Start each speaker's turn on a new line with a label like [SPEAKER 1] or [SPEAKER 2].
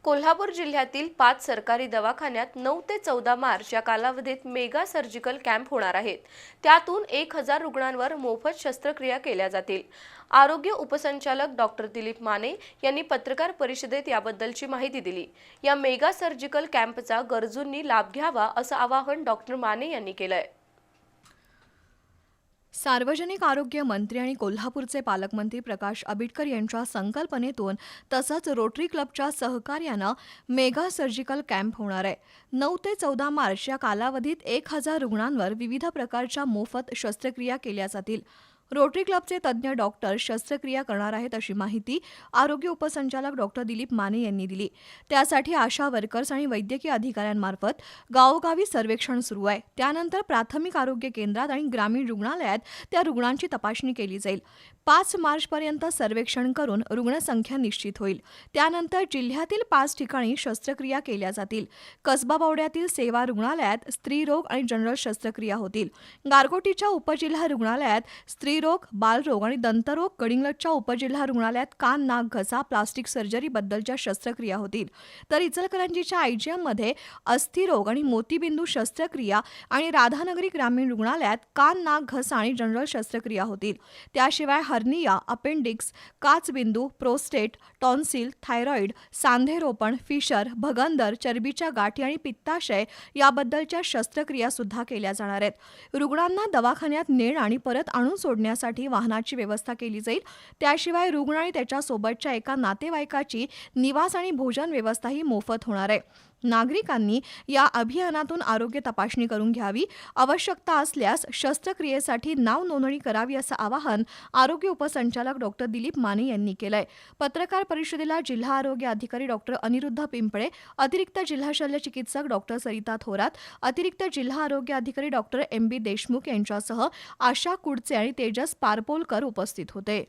[SPEAKER 1] कोल्हापूर जिल्ह्यातील 5 सरकारी दवाखान्यात 9 ते 14 मार्च या कालावधीत मेगा सर्जिकल कॅम्प होणार आहेत। त्यातून 1000 रुग्णांवर मोफत शस्त्रक्रिया केल्या जातील। आरोग्य उपसंचालक डॉक्टर दिलीप माने यांनी पत्रकार परिषदेत याबद्दलची माहिती दिली। या मेगा सर्जिकल कॅम्पचा गरजूंनी लाभ घ्यावा असं आवाहन डॉक्टर माने यांनी केलंय।
[SPEAKER 2] सार्वजनिक आरोग्य मंत्री आणि कोल्हापूरचे पालकमंत्री प्रकाश आंबेडकर यांच्या संकल्पनेतून तसंच रोटरी क्लबच्या सहकार्यानं मेगा सर्जिकल कॅम्प होणार आहे। 9 ते 14 मार्च या कालावधीत 1000 रुग्णांवर विविध प्रकारच्या मोफत शस्त्रक्रिया केल्या जातील। रोटरी क्लबचे तज्ज्ञ डॉक्टर शस्त्रक्रिया करणार आहेत अशी माहिती आरोग्य उपसंचालक डॉक्टर दिलीप माने यांनी दिली। त्यासाठी आशा वर्कर्स आणि वैद्यकीय अधिकाऱ्यांमार्फत गावोगावी सर्वेक्षण सुरू आहे। त्यानंतर प्राथमिक आरोग्य केंद्रात आणि ग्रामीण रुग्णालयात त्या रुग्णांची तपासणी केली जाईल। 5 मार्चपर्यंत सर्वेक्षण करून रुग्णसंख्या निश्चित होईल। त्यानंतर जिल्ह्यातील 5 ठिकाणी शस्त्रक्रिया केल्या जातील। कसबा बावड्यातील सेवा रुग्णालयात स्त्रीरोग आणि जनरल शस्त्रक्रिया होतील। गारगोटीच्या उपजिल्हा रुग्णालयात स्त्रीरोग, बालरोग आणि दंतरोग, गडिंग्लजच्या उपजिल्हा रुग्णालयात कान, नाक, घसा, प्लास्टिक सर्जरी बद्दलच्या शस्त्रक्रिया होतील। तर इचलकरंजीच्या आयजीएममध्ये अस्थिरोग आणि मोतीबिंदू शस्त्रक्रिया आणि राधानगरी ग्रामीण रुग्णालयात कान, नाक, घसा आणि जनरल शस्त्रक्रिया होतील। त्याशिवाय हर्निया, अपेंडिक्स, काचबिंदू, प्रोस्टेट, टॉन्सिल, थायरॉइड, सांधेरोपण, फिशर, भगंदर, चरबीच्या गाठी आणि पित्ताशय याबद्दलच्या शस्त्रक्रिया सुद्धा केल्या जाणार आहेत। रुग्णांना दवाखान्यात नेणं आणि परत आणून सोडण्यासाठी वाहनाची व्यवस्था केली जाईल। त्याशिवाय रुग्ण आणि त्याच्या सोबतच्या एका नातेवाईकाची निवास आणि भोजन व्यवस्थाही मोफत होणार आहे। नागरिकांनी या अभियानातून आरोग्य तपासणी करून घ्यावी। आवश्यकता असल्यास शस्त्रक्रियेसाठी नाव नोंदणी करावी असं आवाहन आरोग्य उपसंचालक डॉक्टर दिलीप माने यांनी केलंय। पत्रकार परिषदेला जिल्हा आरोग्य अधिकारी डॉक्टर अनिरुद्ध पिंपळे, अतिरिक्त जिल्हा शल्य चिकित्सक डॉक्टर सरिता थोरात, अतिरिक्त जिल्हा आरोग्य अधिकारी डॉक्टर MB देशमुख यांच्यासह आशा कुडचे आणि तेजस पारपोलकर उपस्थित होते।